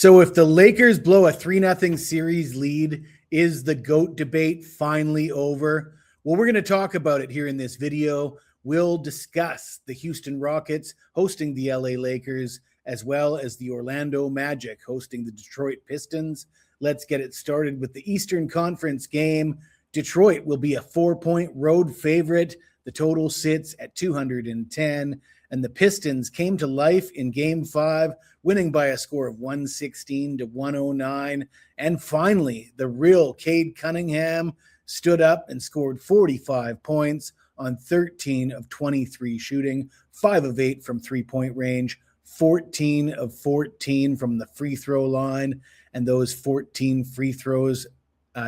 So if the Lakers blow a 3-0 series lead, is the GOAT debate finally over? Well, we're going to talk about it here in this video. We'll discuss the Houston Rockets hosting the LA Lakers, as well as the Orlando Magic hosting the Detroit Pistons. Let's get it started with the Eastern Conference game. Detroit will be a 4-point road favorite. The total sits at 210. And the Pistons came to life in Game 5, winning by a score of 116-109. And finally, the real Cade Cunningham stood up and scored 45 points on 13 of 23 shooting, 5 of 8 from three-point range, 14 of 14 from the free throw line. And those 14 free throws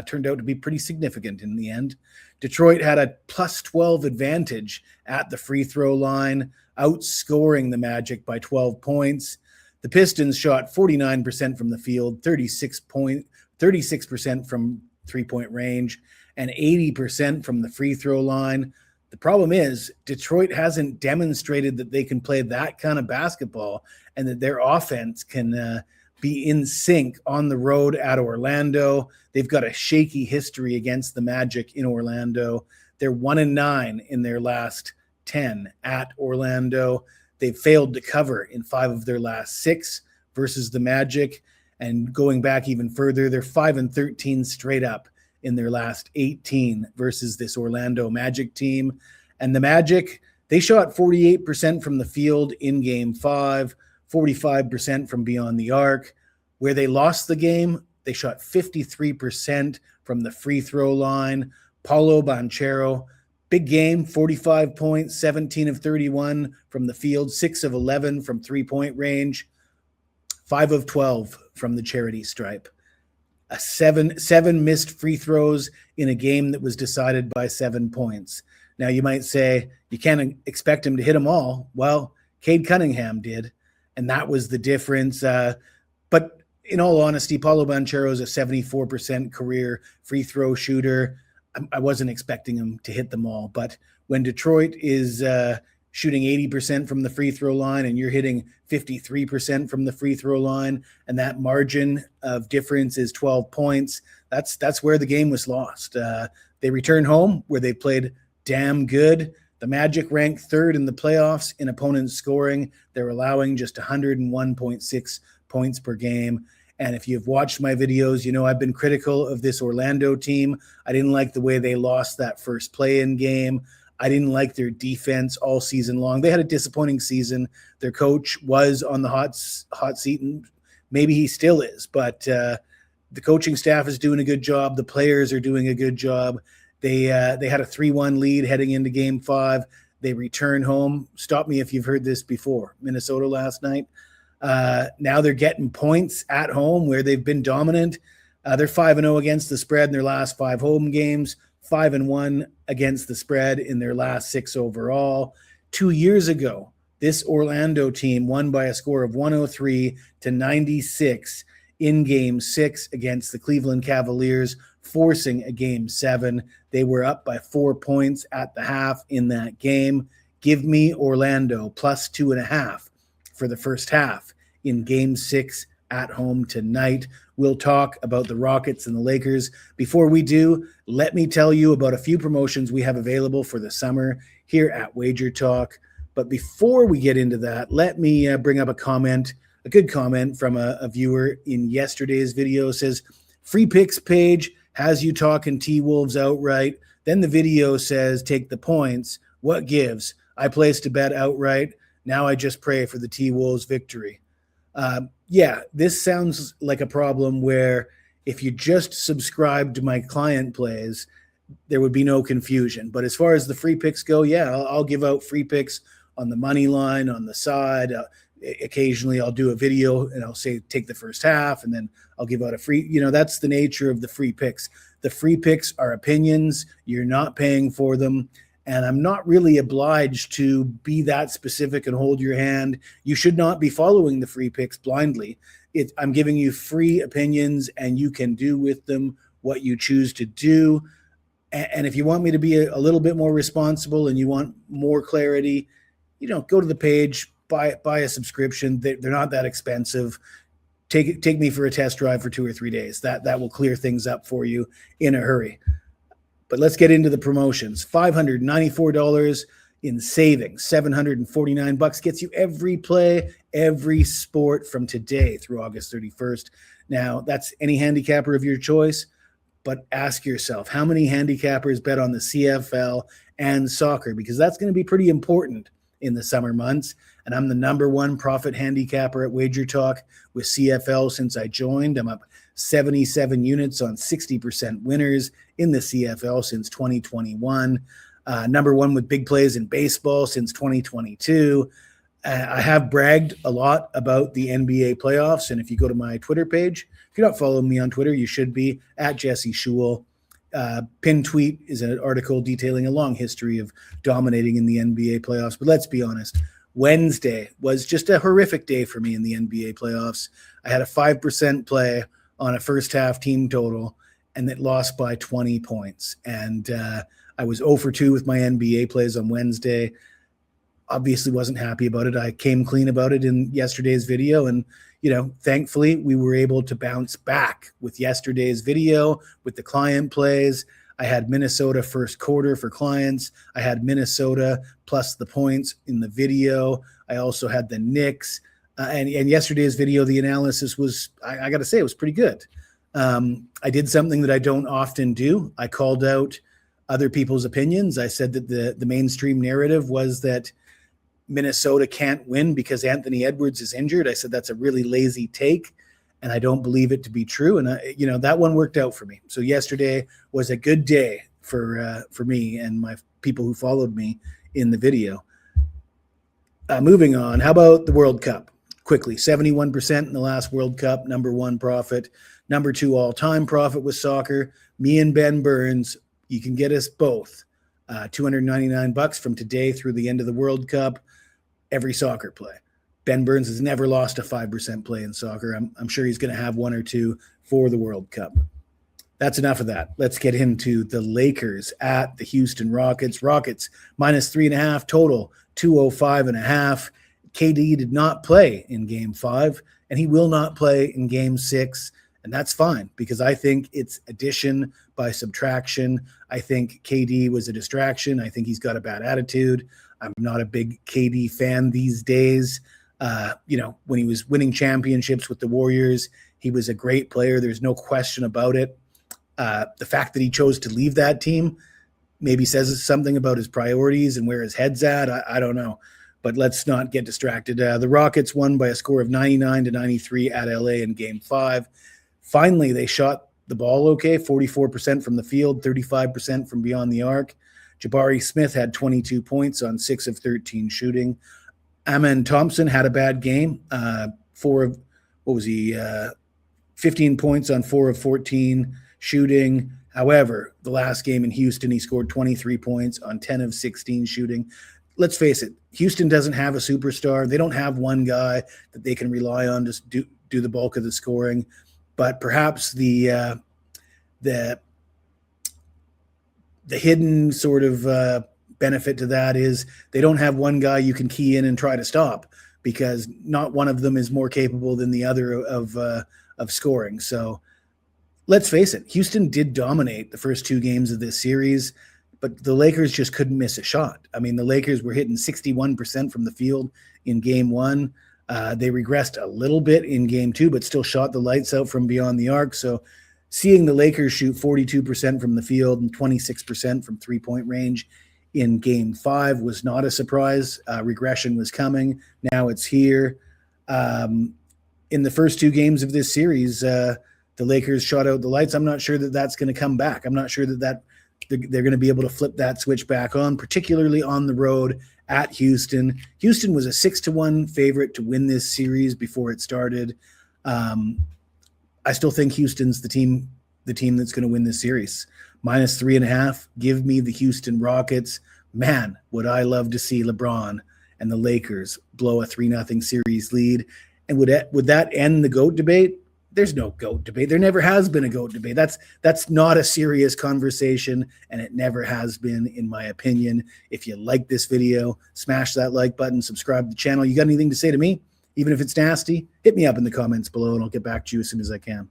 turned out to be pretty significant in the end. Detroit had a plus 12 advantage at the free throw line, outscoring the Magic by 12 points. The Pistons shot 49% from the field, 36% from three-point range, and 80% from the free throw line. The problem is Detroit hasn't demonstrated that they can play that kind of basketball and that their offense can be in sync on the road at Orlando. They've got a shaky history against the Magic in Orlando. They're 1-9 in their last 10 at Orlando. They've failed to cover in 5 of their last 6 versus the Magic. And going back even further, they're 5-13 straight up in their last 18 versus this Orlando Magic team. And the Magic, they shot 48% from the field in Game 5, 45% from beyond the arc. Where they lost the game, they shot 53% from the free throw line. Paolo Banchero, big game, 45 points, 17 of 31 from the field, 6 of 11 from three-point range, 5 of 12 from the charity stripe. Seven missed free throws in a game that was decided by 7 points. Now, you might say you can't expect him to hit them all. Well, Cade Cunningham did, and that was the difference. But in all honesty, Paolo Banchero is a 74% career free throw shooter. I wasn't expecting him to hit them all. But when Detroit is shooting 80% from the free throw line and you're hitting 53% from the free throw line, and that margin of difference is 12 points, that's where the game was lost. They return home where they played damn good. The Magic ranked 3rd in the playoffs in opponents scoring. They're allowing just 101.6 points per game. And if you've watched my videos, you know I've been critical of this Orlando team. I didn't like the way they lost that first play-in game. I didn't like their defense all season long. They had a disappointing season. Their coach was on the hot seat, and maybe he still is. But the coaching staff is doing a good job. The players are doing a good job. They had a 3-1 lead heading into Game 5. They return home. Stop me if you've heard this before. Minnesota last night. Now they're getting points at home where they've been dominant. They're 5-0 against the spread in their last 5 home games, 5-1 against the spread in their last 6 overall. 2 years ago, this Orlando team won by a score of 103-96 in Game 6 against the Cleveland Cavaliers, forcing a Game 7. They were up by 4 points at the half in that game. Give me Orlando plus 2.5 for the first half in Game 6 at home tonight. We'll talk about the Rockets and the Lakers. Before we do, let me tell you about a few promotions we have available for the summer here at WagerTalk. But before we get into that, let me bring up a good comment from a viewer in yesterday's video. It says, free picks page has you talking T-Wolves outright. Then the video says, take the points. What gives? I placed a bet outright. Now I just pray for the T-Wolves victory. Yeah, this sounds like a problem where if you just subscribe to my client plays, there would be no confusion. But as far as the free picks go, yeah, I'll give out free picks on the money line, on the side. Occasionally I'll do a video and I'll say take the first half, and then I'll give out a free, that's the nature of the free picks. The free picks are opinions. You're not paying for them. And I'm not really obliged to be that specific and hold your hand. You should not be following the free picks blindly. I'm giving you free opinions, and you can do with them what you choose to do. And if you want me to be a little bit more responsible and you want more clarity, go to the page, buy a subscription. They're not that expensive. take me for a test drive for 2 or 3 days. That will clear things up for you in a hurry. But let's get into the promotions. $594 in savings. $749 gets you every play, every sport from today through August 31st. Now, that's any handicapper of your choice, but ask yourself, how many handicappers bet on the CFL and soccer? Because that's going to be pretty important in the summer months. And I'm the #1 profit handicapper at WagerTalk with CFL since I joined. I'm up 77 units on 60% winners in the CFL since 2021. #1 with big plays in baseball since 2022. I have bragged a lot about the NBA playoffs. And if you go to my Twitter page, if you're not following me on Twitter, you should be at Jesse Schule. Pinned tweet is an article detailing a long history of dominating in the NBA playoffs. But let's be honest, Wednesday was just a horrific day for me in the NBA playoffs. I had a 5% play on a first half team total, and it lost by 20 points. And I was 0 for 2 with my NBA plays on Wednesday. Obviously wasn't happy about it. I came clean about it in yesterday's video. And, thankfully we were able to bounce back with yesterday's video with the client plays. I had Minnesota first quarter for clients. I had Minnesota plus the points in the video. I also had the Knicks. And yesterday's video, the analysis was, I got to say, it was pretty good. I did something that I don't often do. I called out other people's opinions. I said that the mainstream narrative was that Minnesota can't win because Anthony Edwards is injured. I said that's a really lazy take, and I don't believe it to be true. And that one worked out for me. So yesterday was a good day for me and my people who followed me in the video. Moving on, how about the World Cup? Quickly, 71% in the last World Cup, #1 profit. #2 all-time profit with soccer. Me and Ben Burns, you can get us both $299 from today through the end of the World Cup. Every soccer play. Ben Burns has never lost a 5% play in soccer. I'm sure he's going to have 1 or 2 for the World Cup. That's enough of that. Let's get into the Lakers at the Houston Rockets. Rockets -3.5 total, 205.5. KD did not play in Game 5, and he will not play in Game 6, and that's fine because I think it's addition by subtraction. I think KD was a distraction. I think he's got a bad attitude. I'm not a big KD fan these days. When he was winning championships with the Warriors, he was a great player. There's no question about it. The fact that he chose to leave that team maybe says something about his priorities and where his head's at. I don't know. But let's not get distracted. The Rockets won by a score of 99-93 at LA in Game 5. Finally, they shot the ball okay, 44% from the field, 35% from beyond the arc. Jabari Smith had 22 points on 6 of 13 shooting. Amen Thompson had a bad game. 15 points on 4 of 14 shooting. However, the last game in Houston, he scored 23 points on 10 of 16 shooting. Let's face it, Houston doesn't have a superstar. They don't have one guy that they can rely on to do the bulk of the scoring. But perhaps the hidden sort of benefit to that is they don't have one guy you can key in and try to stop because not one of them is more capable than the other of scoring. So let's face it, Houston did dominate the first 2 games of this series, but the Lakers just couldn't miss a shot. I mean, the Lakers were hitting 61% from the field in Game 1. They regressed a little bit in Game 2, but still shot the lights out from beyond the arc. So seeing the Lakers shoot 42% from the field and 26% from three-point range in Game 5 was not a surprise. Regression was coming. Now it's here. In the first 2 games of this series, the Lakers shot out the lights. I'm not sure that that's going to come back. I'm not sure that they're going to be able to flip that switch back on, particularly on the road at Houston. Houston was a 6-1 favorite to win this series before it started. I still think Houston's the team that's going to win this series. -3.5. Give me the Houston Rockets. Man, would I love to see LeBron and the Lakers blow a 3-0 series lead. And would that end the GOAT debate? There's no GOAT debate. There never has been a GOAT debate. That's not a serious conversation, and it never has been, in my opinion. If you like this video, smash that like button, subscribe to the channel. You got anything to say to me? Even if it's nasty, hit me up in the comments below and I'll get back to you as soon as I can.